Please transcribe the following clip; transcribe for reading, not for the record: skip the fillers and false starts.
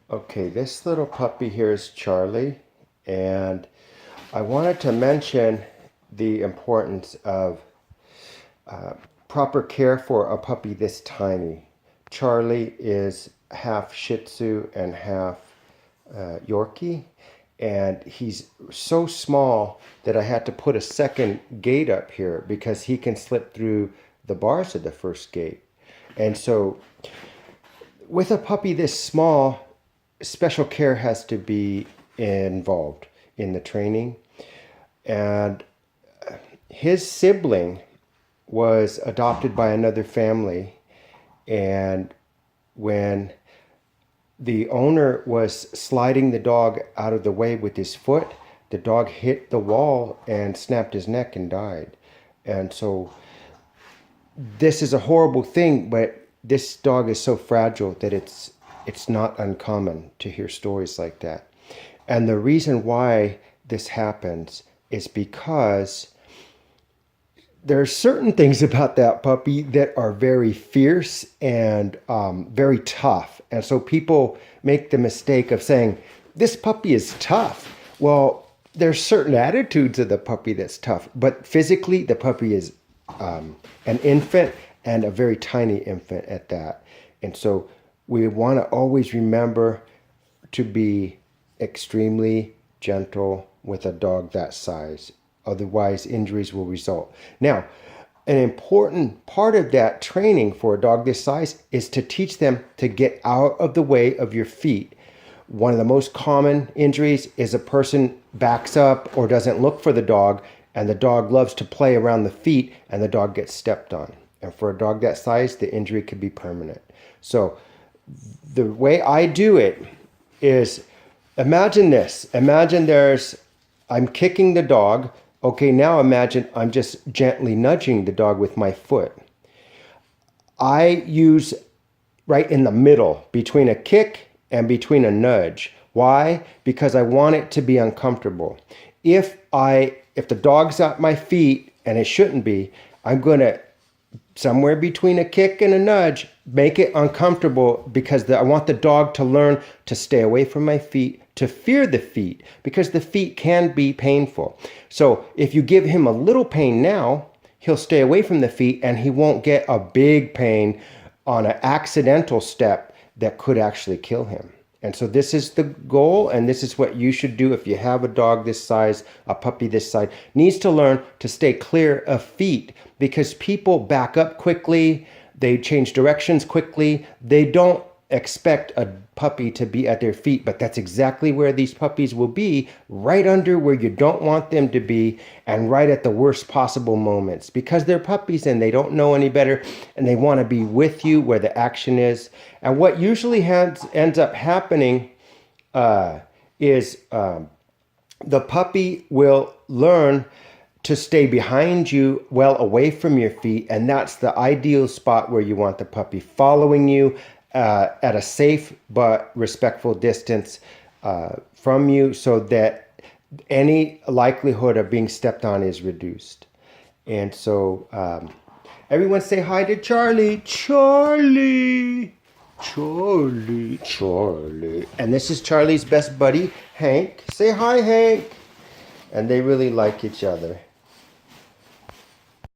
Okay, this little puppy here is Charlie, and I wanted to mention the importance of proper care for a puppy this tiny. Charlie is half Shih Tzu and half Yorkie, and he's so small that I had to put a second gate up here because he can slip through the bars of the first gate. And so with a puppy this small, special care has to be involved in the training. And his sibling was adopted by another family. And when the owner was sliding the dog out of the way with his foot, the dog hit the wall and snapped his neck and died. And so this is a horrible thing, but this dog is so fragile that it's not uncommon to hear stories like that. And the reason why this happens is because there are certain things about that puppy that are very fierce and very tough. And so people make the mistake of saying, this puppy is tough. Well, there's certain attitudes of the puppy that's tough, but physically the puppy is an infant, and a very tiny infant at that. And so we want to always remember to be extremely gentle with a dog that size. Otherwise, injuries will result. Now, an important part of that training for a dog this size is to teach them to get out of the way of your feet. One of the most common injuries is a person backs up or doesn't look for the dog, and the dog loves to play around the feet, and the dog gets stepped on. And for a dog that size, the injury could be permanent. So the way I do it is, imagine this. Imagine I'm kicking the dog. Okay, now imagine I'm just gently nudging the dog with my foot. I use right in the middle between a kick and between a nudge. Why? Because I want it to be uncomfortable. If the dog's at my feet, and it shouldn't be, I'm going to, somewhere between a kick and a nudge, make it uncomfortable because I want the dog to learn to stay away from my feet, to fear the feet, because the feet can be painful. So if you give him a little pain now, he'll stay away from the feet and he won't get a big pain on an accidental step that could actually kill him. And so this is the goal, and this is what you should do if you have a dog this size, a puppy this size, needs to learn to stay clear of feet, because people back up quickly, they change directions quickly, they don't expect a puppy to be at their feet, but that's exactly where these puppies will be, right under where you don't want them to be, and right at the worst possible moments, because they're puppies and they don't know any better, and they want to be with you where the action is. And what usually ends up happening is the puppy will learn to stay behind you, well away from your feet, and that's the ideal spot where you want the puppy, following you at a safe but respectful distance from you, so that any likelihood of being stepped on is reduced. And so everyone say hi to Charlie. Charlie. Charlie. Charlie. And this is Charlie's best buddy, Hank. Say hi, Hank. And they really like each other.